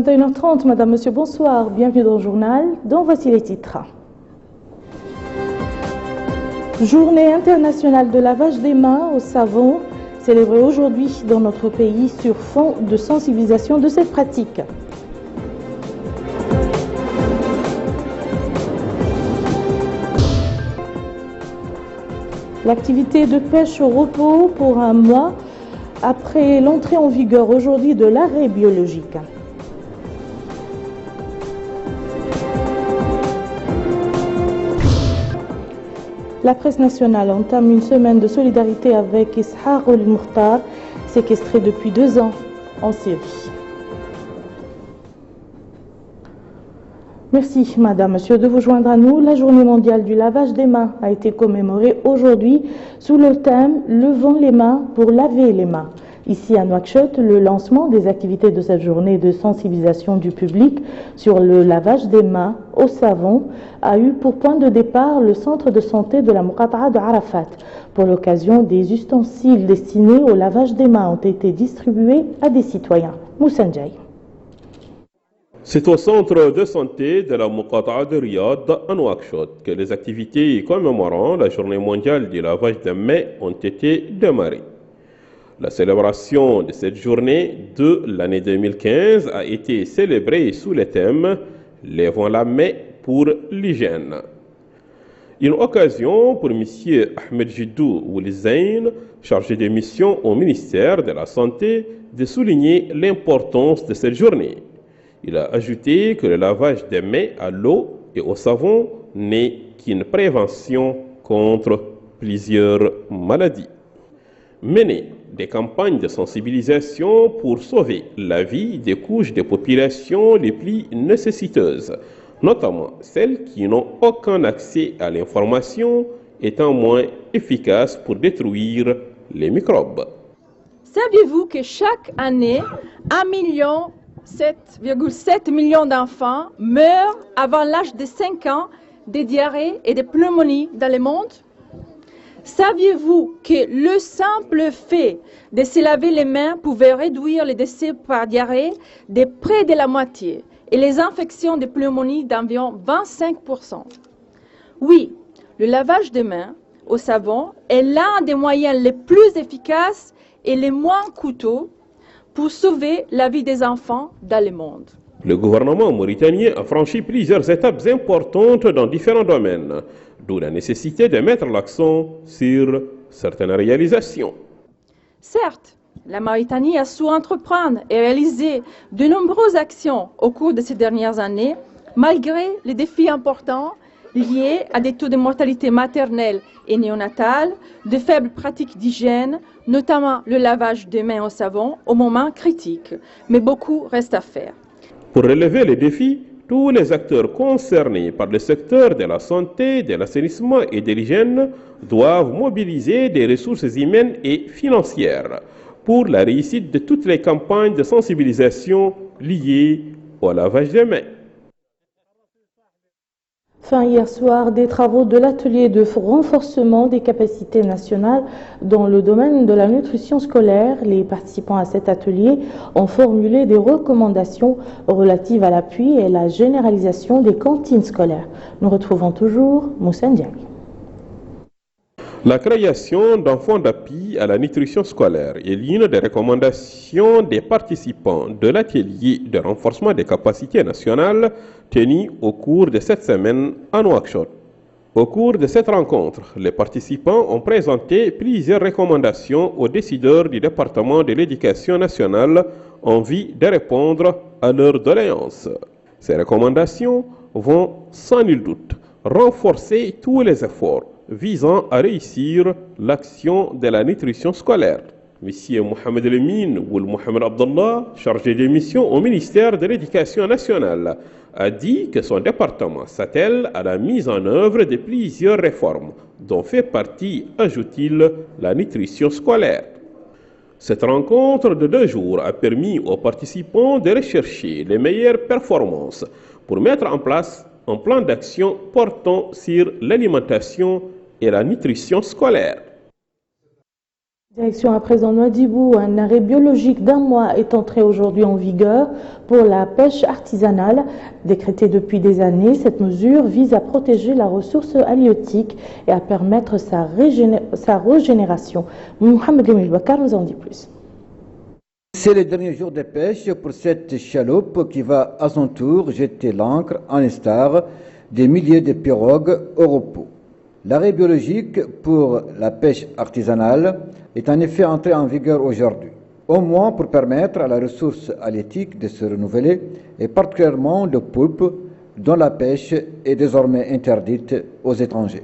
21h30, Madame, Monsieur, bonsoir. Bienvenue dans le journal, dont voici les titres. Journée internationale de lavage des mains au savon, célébrée aujourd'hui dans notre pays sur fond de sensibilisation de cette pratique. L'activité de pêche au repos pour un mois après l'entrée en vigueur aujourd'hui de l'arrêt biologique. La presse nationale entame une semaine de solidarité avec Ishaq al-Mukhtar, séquestré depuis 2 ans en Syrie. Merci, Madame, Monsieur, de vous joindre à nous. La journée mondiale du lavage des mains a été commémorée aujourd'hui sous le thème « Levons les mains pour laver les mains ». Ici à Nouakchott, le lancement des activités de cette journée de sensibilisation du public sur le lavage des mains au savon a eu pour point de départ le centre de santé de la Muqata'a de Arafat. Pour l'occasion, des ustensiles destinés au lavage des mains ont été distribués à des citoyens. Moussa Ndiaye. C'est au centre de santé de la Muqata'a de Riyad à Nouakchott que les activités commémorant la journée mondiale du lavage des mains ont été démarrées. La célébration de cette journée de l'année 2015 a été célébrée sous le thème « Levons la main pour l'hygiène ». Une occasion pour M. Ahmed Jiddou Oulizain, chargé de mission au ministère de la Santé, de souligner l'importance de cette journée. Il a ajouté que le lavage des mains à l'eau et au savon n'est qu'une prévention contre plusieurs maladies. Mener des campagnes de sensibilisation pour sauver la vie des couches de population les plus nécessiteuses, notamment celles qui n'ont aucun accès à l'information, étant moins efficaces pour détruire les microbes. Saviez-vous que chaque année, 7,7 millions d'enfants meurent avant l'âge de 5 ans de diarrhée et de pneumonie dans le monde? Saviez-vous que le simple fait de se laver les mains pouvait réduire les décès par diarrhée de près de la moitié et les infections de pneumonie d'environ 25%? Oui, le lavage des mains au savon est l'un des moyens les plus efficaces et les moins coûteux pour sauver la vie des enfants dans le monde. Le gouvernement mauritanien a franchi plusieurs étapes importantes dans différents domaines, d'où la nécessité de mettre l'accent sur certaines réalisations. Certes, la Mauritanie a su entreprendre et réaliser de nombreuses actions au cours de ces dernières années, malgré les défis importants liés à des taux de mortalité maternelle et néonatale, de faibles pratiques d'hygiène, notamment le lavage des mains au savon au moment critique. Mais beaucoup reste à faire. Pour relever les défis, tous les acteurs concernés par le secteur de la santé, de l'assainissement et de l'hygiène doivent mobiliser des ressources humaines et financières pour la réussite de toutes les campagnes de sensibilisation liées au lavage des mains. Fin hier soir des travaux de l'atelier de renforcement des capacités nationales dans le domaine de la nutrition scolaire. Les participants à cet atelier ont formulé des recommandations relatives à l'appui et la généralisation des cantines scolaires. Nous retrouvons toujours Moussa Ndiaye. La création d'un fonds d'appui à la nutrition scolaire est l'une des recommandations des participants de l'atelier de renforcement des capacités nationales tenu au cours de cette semaine à Nouakchott. Au cours de cette rencontre, les participants ont présenté plusieurs recommandations aux décideurs du département de l'éducation nationale en vue de répondre à leurs doléances. Ces recommandations vont sans nul doute renforcer tous les efforts visant à réussir l'action de la nutrition scolaire. Monsieur Mohamed Lemine ou Mohamed Abdallah, chargé de mission au ministère de l'Éducation nationale, a dit que son département s'attelle à la mise en œuvre de plusieurs réformes, dont fait partie, ajoute-t-il, la nutrition scolaire. Cette rencontre de 2 jours a permis aux participants de rechercher les meilleures performances pour mettre en place un plan d'action portant sur l'alimentation et la nutrition scolaire. Direction à présent Nouadhibou, un arrêt biologique d'un mois est entré aujourd'hui en vigueur pour la pêche artisanale. Décrétée depuis des années, cette mesure vise à protéger la ressource halieutique et à permettre sa régénération. Mohamed Lemil Bakar nous en dit plus. C'est le dernier jour de pêche pour cette chaloupe qui va à son tour jeter l'ancre en l'instar des milliers de pirogues au repos. L'arrêt biologique pour la pêche artisanale est en effet entré en vigueur aujourd'hui, au moins pour permettre à la ressource halieutique de se renouveler et particulièrement le poulpe dont la pêche est désormais interdite aux étrangers.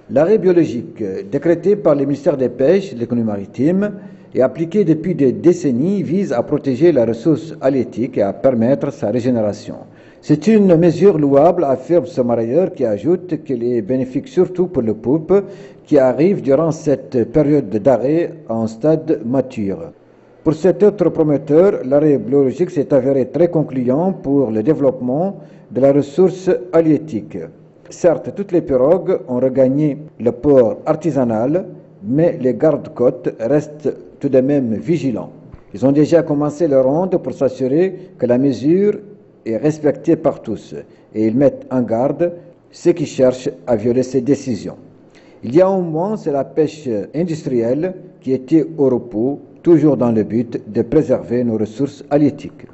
L'arrêt biologique décrété par le ministère des Pêches et de l'Économie maritime et appliqué depuis des décennies vise à protéger la ressource halieutique et à permettre sa régénération. C'est une mesure louable, affirme ce marailleur qui ajoute qu'elle est bénéfique surtout pour le poulpe qui arrive durant cette période d'arrêt en stade mature. Pour cet autre prometteur, l'arrêt biologique s'est avéré très concluant pour le développement de la ressource halieutique. Certes, toutes les pirogues ont regagné le port artisanal, mais les gardes-côtes restent tout de même vigilants. Ils ont déjà commencé leur ronde pour s'assurer que la mesure est respectée par tous et ils mettent en garde ceux qui cherchent à violer ces décisions. Il y a un mois, c'est la pêche industrielle qui était au repos, toujours dans le but de préserver nos ressources halieutiques.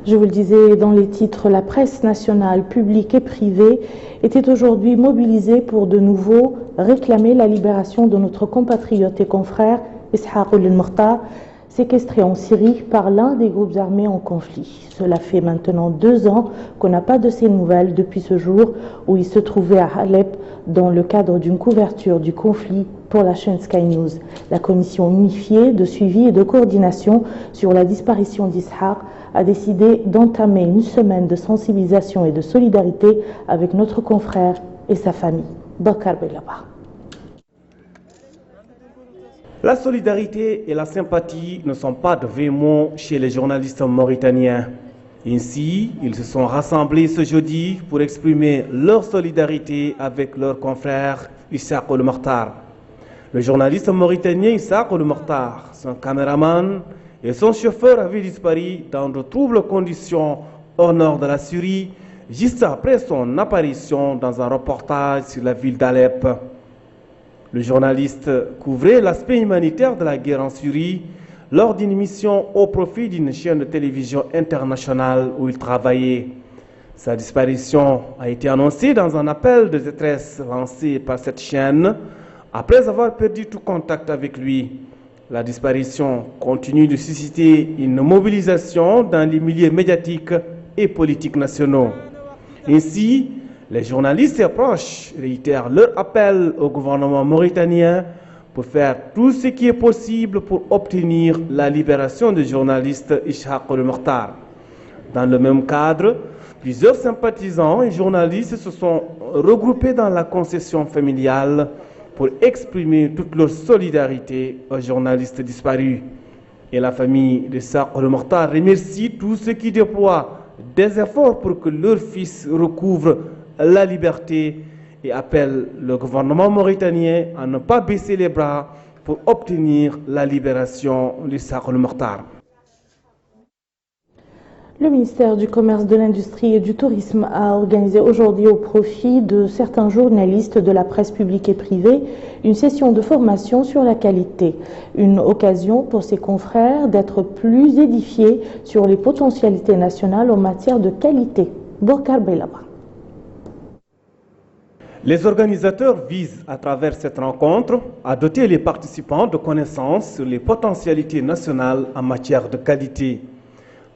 Je vous le disais dans les titres, la presse nationale, publique et privée était aujourd'hui mobilisée pour de nouveau réclamer la libération de notre compatriote et confrère Ishaq el-Mukhtar, séquestré en Syrie par l'un des groupes armés en conflit. Cela fait maintenant 2 ans qu'on n'a pas de ses nouvelles depuis ce jour où il se trouvait à Alep dans le cadre d'une couverture du conflit pour la chaîne Sky News. La commission unifiée de suivi et de coordination sur la disparition d'Ishaq a décidé d'entamer une semaine de sensibilisation et de solidarité avec notre confrère et sa famille. Bakar Belaba. La solidarité et la sympathie ne sont pas de vains mots chez les journalistes mauritaniens. Ainsi, ils se sont rassemblés ce jeudi pour exprimer leur solidarité avec leur confrère Ishaq el-Mukhtar. Le journaliste mauritanien Ishaq el-Mukhtar, son caméraman et son chauffeur avaient disparu dans de troubles conditions au nord de la Syrie, juste après son apparition dans un reportage sur la ville d'Alep. Le journaliste couvrait l'aspect humanitaire de la guerre en Syrie lors d'une émission au profit d'une chaîne de télévision internationale où il travaillait. Sa disparition a été annoncée dans un appel de détresse lancé par cette chaîne après avoir perdu tout contact avec lui. La disparition continue de susciter une mobilisation dans les milieux médiatiques et politiques nationaux. Ainsi, les journalistes et proches réitèrent leur appel au gouvernement mauritanien pour faire tout ce qui est possible pour obtenir la libération du journaliste Ishaq el-Mukhtar. Dans le même cadre, plusieurs sympathisants et journalistes se sont regroupés dans la concession familiale pour exprimer toute leur solidarité aux journalistes disparus. Et la famille de Ishaq el-Mukhtar remercie tous ceux qui déploient des efforts pour que leur fils recouvre la liberté et appelle le gouvernement mauritanien à ne pas baisser les bras pour obtenir la libération d'Ishaq el-Mukhtar. Le ministère du Commerce, de l'Industrie et du Tourisme a organisé aujourd'hui au profit de certains journalistes de la presse publique et privée une session de formation sur la qualité. Une occasion pour ses confrères d'être plus édifiés sur les potentialités nationales en matière de qualité. Bakar Belaba. Les organisateurs visent, à travers cette rencontre, à doter les participants de connaissances sur les potentialités nationales en matière de qualité.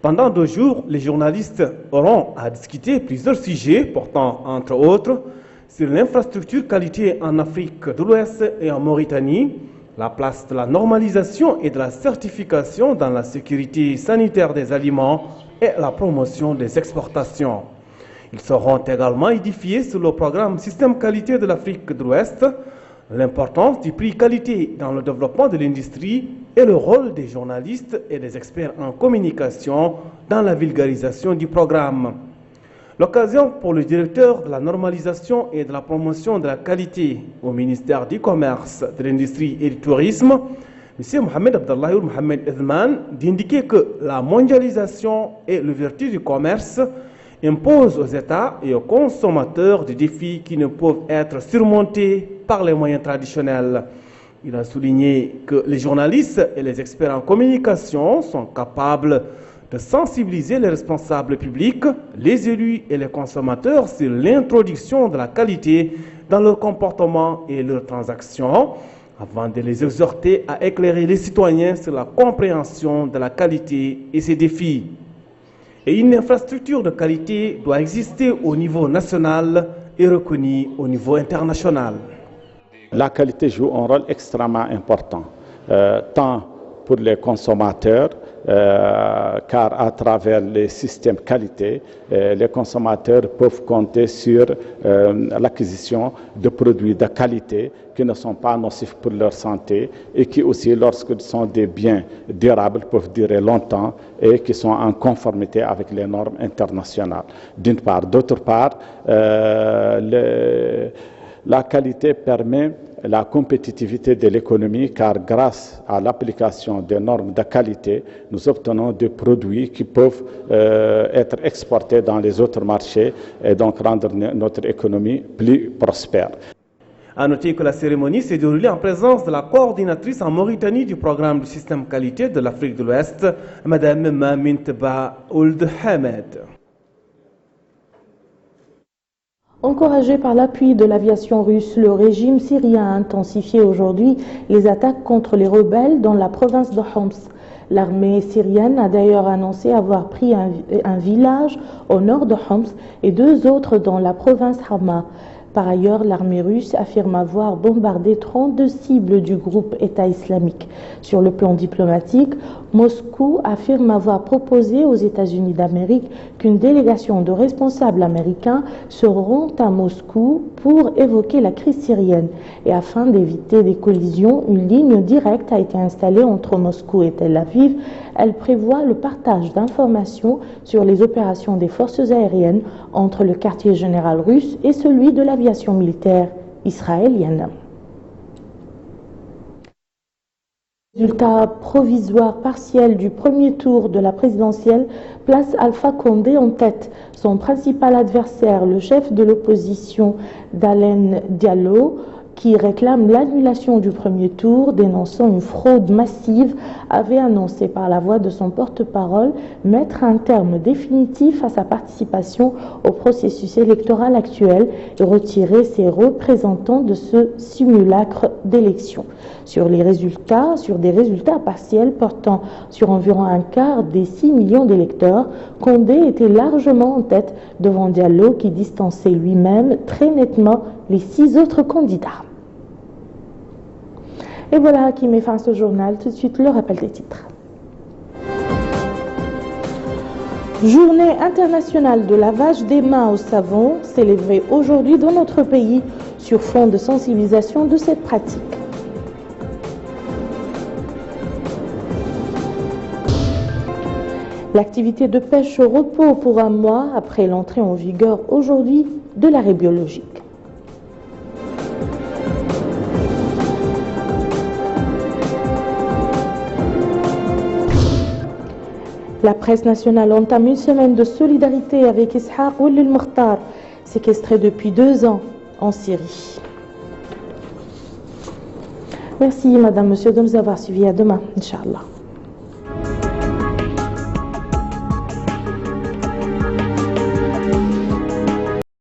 Pendant 2 jours, les journalistes auront à discuter plusieurs sujets portant, entre autres, sur l'infrastructure qualité en Afrique de l'Ouest et en Mauritanie, la place de la normalisation et de la certification dans la sécurité sanitaire des aliments et la promotion des exportations. Ils seront également édifiés sur le programme Système qualité de l'Afrique de l'Ouest, l'importance du prix qualité dans le développement de l'industrie et le rôle des journalistes et des experts en communication dans la vulgarisation du programme. L'occasion pour le directeur de la normalisation et de la promotion de la qualité au ministère du Commerce, de l'Industrie et du Tourisme, M. Mohamed Abdallahi Mohamed Edman, d'indiquer que la mondialisation et l'ouverture du commerce imposent aux États et aux consommateurs des défis qui ne peuvent être surmontés par les moyens traditionnels. Il a souligné que les journalistes et les experts en communication sont capables de sensibiliser les responsables publics, les élus et les consommateurs sur l'introduction de la qualité dans leur comportement et leurs transactions, avant de les exhorter à éclairer les citoyens sur la compréhension de la qualité et ses défis. Et une infrastructure de qualité doit exister au niveau national et reconnue au niveau international. La qualité joue un rôle extrêmement important, tant pour les consommateurs, car à travers les systèmes qualité, les consommateurs peuvent compter sur l'acquisition de produits de qualité qui ne sont pas nocifs pour leur santé et qui aussi, lorsqu'ils sont des biens durables, peuvent durer longtemps et qui sont en conformité avec les normes internationales. D'une part. D'autre part, la qualité permet la compétitivité de l'économie, car grâce à l'application des normes de qualité, nous obtenons des produits qui peuvent être exportés dans les autres marchés et donc rendre notre économie plus prospère. À noter que la cérémonie s'est déroulée en présence de la coordinatrice en Mauritanie du programme du système qualité de l'Afrique de l'Ouest, Mme Mamintba Ould Hamed. Encouragé par l'appui de l'aviation russe, le régime syrien a intensifié aujourd'hui les attaques contre les rebelles dans la province de Homs. L'armée syrienne a d'ailleurs annoncé avoir pris un village au nord de Homs et 2 autres dans la province Hama. Par ailleurs, l'armée russe affirme avoir bombardé 32 cibles du groupe État islamique. Sur le plan diplomatique, Moscou affirme avoir proposé aux États-Unis d'Amérique qu'une délégation de responsables américains se rend à Moscou pour évoquer la crise syrienne. Et afin d'éviter des collisions, une ligne directe a été installée entre Moscou et Tel Aviv. Elle prévoit le partage d'informations sur les opérations des forces aériennes entre le quartier général russe et celui de l'aviation militaire israélienne. Résultat provisoire partiel du premier tour de la présidentielle place Alpha Condé en tête. Son principal adversaire, le chef de l'opposition Dalen Diallo, qui réclame l'annulation du premier tour, dénonçant une fraude massive, avait annoncé par la voix de son porte-parole mettre un terme définitif à sa participation au processus électoral actuel et retirer ses représentants de ce simulacre d'élection. Sur des résultats partiels portant sur environ un quart des 6 millions d'électeurs, Condé était largement en tête devant Diallo qui distançait lui-même très nettement les 6 autres candidats. Et voilà qui met fin à ce journal. Tout de suite, le rappel des titres. Journée internationale de lavage des mains au savon, célébrée aujourd'hui dans notre pays sur fond de sensibilisation de cette pratique. L'activité de pêche au repos pour un mois après l'entrée en vigueur aujourd'hui de l'arrêt biologique. La presse nationale entame une semaine de solidarité avec Ishaq Ould El Mokhtar, séquestré depuis 2 ans en Syrie. Merci, madame, monsieur, de nous avoir suivis. À demain, Inch'Allah.